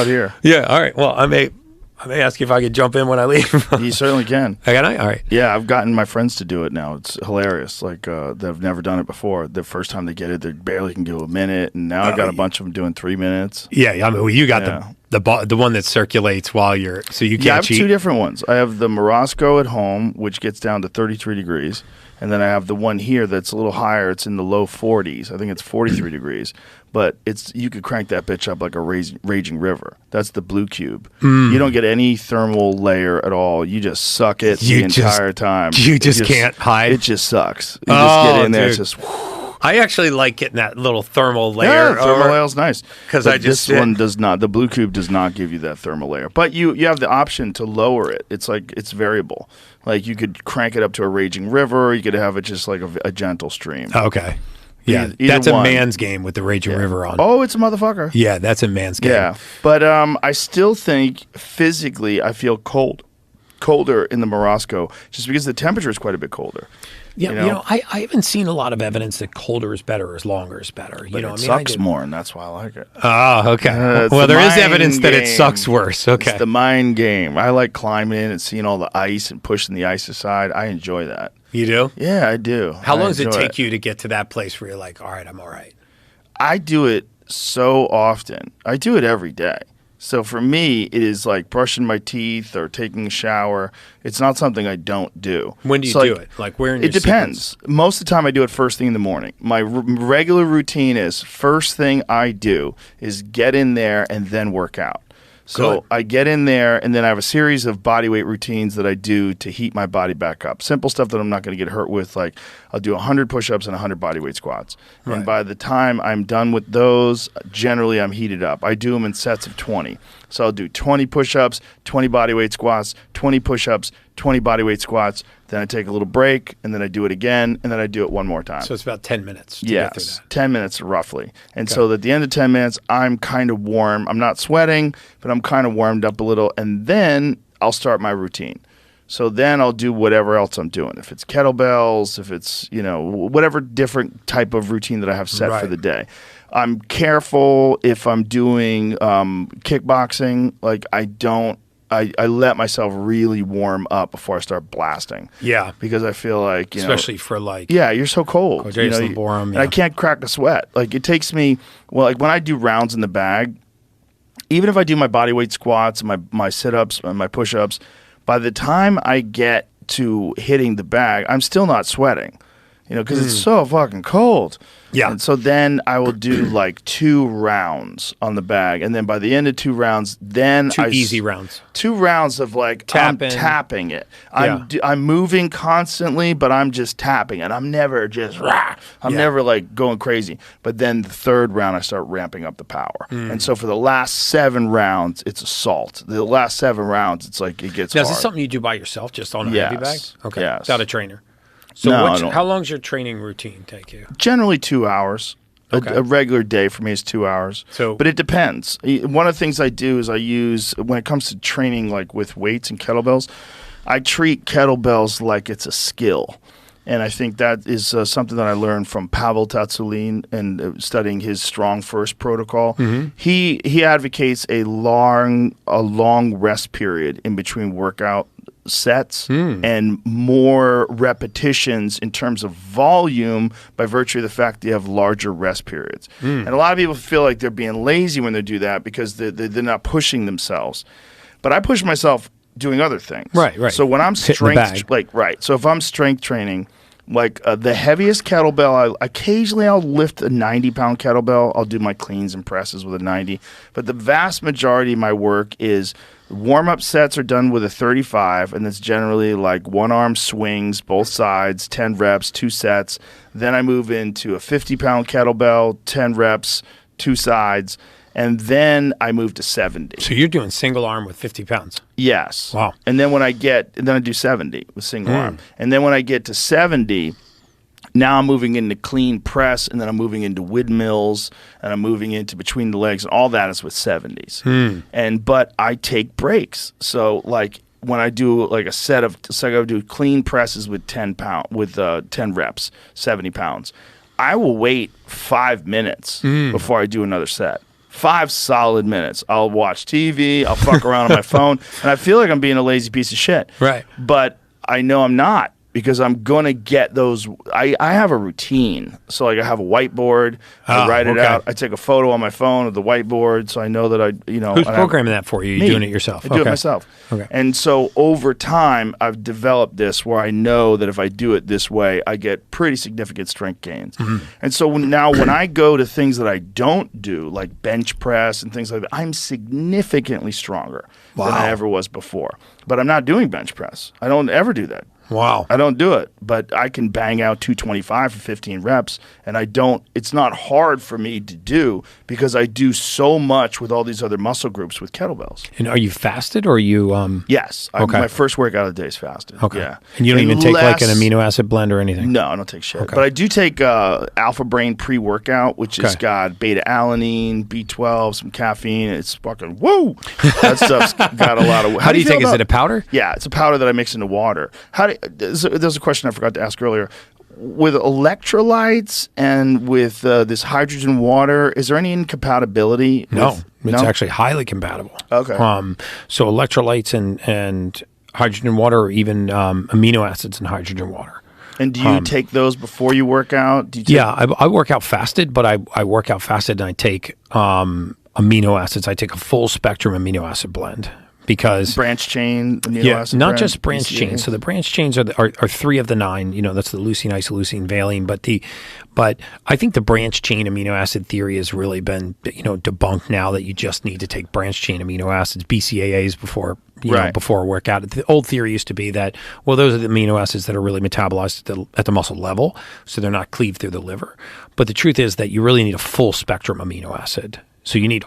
out here. Yeah. All right. Well, I may ask you if I could jump in when I leave. You certainly can. Can I? All right. Yeah, I've gotten my friends to do it now. It's hilarious. Like they've never done it before. The first time they get it, they barely can do a minute, and now I've got a bunch of them doing 3 minutes. Yeah. I mean, well, you got the one that circulates while you're so you can't I have cheat. 2 different ones. I have the Morosco at home, which gets down to 33 degrees. And then I have the one here that's a little higher. It's in the low 40s. I think it's 43 degrees. But you could crank that bitch up like a raging river. That's the Blue Cube. You don't get any thermal layer at all. You just suck it the entire time. You just can't hide. It just sucks. You just get in there. It's just... I actually like getting that little thermal layer. Yeah, thermal layer is nice. Because this one does not. The Blue Cube does not give you that thermal layer. But you have the option to lower it. It's like it's variable. Like you could crank it up to a raging river. You could have it just like a gentle stream. Okay. Yeah, that's a man's game with the raging river on. Oh, it's a motherfucker. Yeah, that's a man's game. Yeah, but I still think physically I feel colder in the Morosco just because the temperature is quite a bit colder. Yeah, I haven't seen a lot of evidence that colder is better or longer is better. But it sucks more, and that's why I like it. Oh, okay. Well, there is evidence that it sucks worse. Okay. It's the mind game. I like climbing in and seeing all the ice and pushing the ice aside. I enjoy that. You do? Yeah, I do. How long does it take you to get to that place where you're like, all right, I'm all right? I do it so often. I do it every day. So for me, it is like brushing my teeth or taking a shower. It's not something I don't do. When do you do it? Like where in your It depends. sequence? Most of the time I do it first thing in the morning. My regular routine is first thing I do is get in there and then work out. So I get in there, and then I have a series of bodyweight routines that I do to heat my body back up. Simple stuff that I'm not going to get hurt with, like I'll do 100 push-ups and 100 bodyweight squats. Right. And by the time I'm done with those, generally I'm heated up. I do them in sets of 20. So I'll do 20 push-ups, 20 bodyweight squats, 20 push-ups, 20 bodyweight squats. Then I take a little break, and then I do it again, and then I do it one more time. So it's about 10 minutes to get through that. 10 minutes roughly. And so at the end of 10 minutes, I'm kind of warm. I'm not sweating, but I'm kind of warmed up a little. And then I'll start my routine. So then I'll do whatever else I'm doing. If it's kettlebells, if it's, whatever different type of routine that I have set for the day. I'm careful if I'm doing kickboxing. Like I let myself really warm up before I start blasting. Yeah. Because I feel like, especially for like... Yeah, you're so cold. And I can't crack a sweat. Like it takes me... Well, like when I do rounds in the bag, even if I do my bodyweight squats, my sit-ups, and my push-ups, by the time I get to hitting the bag, I'm still not sweating. Because it's so fucking cold. Yeah. And so then I will do like 2 rounds on the bag. And then by the end of 2 rounds, then easy rounds. 2 rounds of like I'm tapping it. I'm moving constantly, but I'm just tapping it. I'm never just I'm never like going crazy. But then the 3rd round I start ramping up the power. And so for the last 7 rounds, it's assault. The last 7 rounds, it's like it gets hard. Is this something you do by yourself, just on a heavy bag? Okay. Yes. Without a trainer. So how long does your training routine take you? Generally 2 hours. Okay. A regular day for me is 2 hours. But it depends. One of the things I do is I use, when it comes to training like with weights and kettlebells, I treat kettlebells like it's a skill. And I think that is something that I learned from Pavel Tsatsouline and studying his Strong First protocol. Mm-hmm. He advocates a long rest period in between workout sets and more repetitions in terms of volume by virtue of the fact that you have larger rest periods. And a lot of people feel like they're being lazy when they do that because they're not pushing themselves. But I push myself doing other things. Right. So when I'm so if I'm strength training, like the heaviest kettlebell, occasionally I'll lift a 90-pound kettlebell. I'll do my cleans and presses with a 90. But the vast majority of my work is warm-up sets are done with a 35, and it's generally like one-arm swings, both sides, 10 reps, 2 sets. Then I move into a 50-pound kettlebell, 10 reps, 2 sides. And then I move to 70. So you're doing single arm with 50 pounds? Yes. Wow. And then I do 70 with single arm. And then when I get to 70, now I'm moving into clean press, and then I'm moving into windmills, and I'm moving into between the legs, and all that is with 70s. But I take breaks. So like when I do like a set of, I do clean presses with 10 reps, 70 pounds. I will wait 5 minutes before I do another set. 5 solid minutes. I'll watch TV. I'll fuck around on my phone, and I feel like I'm being a lazy piece of shit. Right. But I know I'm not, because I'm going to get those. I have a routine. So like I have a whiteboard. I write it out. I take a photo on my phone of the whiteboard, so I know that Who's programming that for you? You're doing it yourself? I do it myself. Okay. And so over time, I've developed this where I know that if I do it this way, I get pretty significant strength gains. And so now when I go to things that I don't do, like bench press and things like that, I'm significantly stronger than I ever was before. But I'm not doing bench press. I don't ever do that. Wow. I don't do it, but I can bang out 225 for 15 reps, and it's not hard for me to do because I do so much with all these other muscle groups with kettlebells. And are you fasted, or are you Yes. My first workout of the day is fasted. Okay. Yeah. And you don't even take like an amino acid blend or anything? No, I don't take shit. But I do take Alpha Brain pre-workout, which has got beta-alanine, B12, some caffeine. It's fucking woo! That stuff's got a lot of... How do you take it? Is it a powder? Yeah, it's a powder that I mix into water. There's a question I forgot to ask earlier. With electrolytes and with this hydrogen water, is there any incompatibility? No, it's actually highly compatible. Okay. So electrolytes and hydrogen water, or even amino acids and hydrogen water. And do you take those before you work out? I work out fasted, but I work out fasted and I take amino acids. I take a full spectrum amino acid blend. Because branch chain amino acid not blend, just branch BCAA. chains. So the branch chains are 3 of the 9. That's the leucine, isoleucine, valine. But I think the branch chain amino acid theory has really been debunked now, that you just need to take branch chain amino acids, BCAAs, before before a workout. The old theory used to be that those are the amino acids that are really metabolized at the muscle level, so they're not cleaved through the liver. But the truth is that you really need a full spectrum amino acid. So you need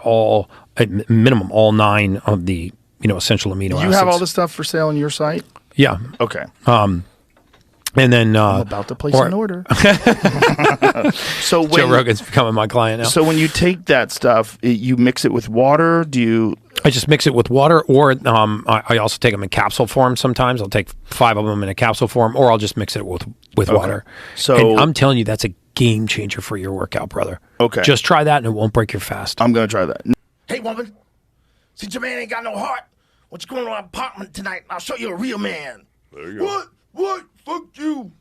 at minimum all 9 of the essential amino acids. You have all this stuff for sale on your site? Yeah. Okay. And then I'm about to place an order. So Joe Rogan's becoming my client now. So when you take that stuff, you mix it with water? I just mix it with water, or I also take them in capsule form sometimes. I'll take 5 of them in a capsule form, or I'll just mix it with water. So, and I'm telling you, that's a game changer for your workout, brother. Okay. Just try that and it won't break your fast. I'm going to try that. Hey, woman. Since your man ain't got no heart, what's going on in my apartment tonight? I'll show you a real man. There you go. What? Fuck you.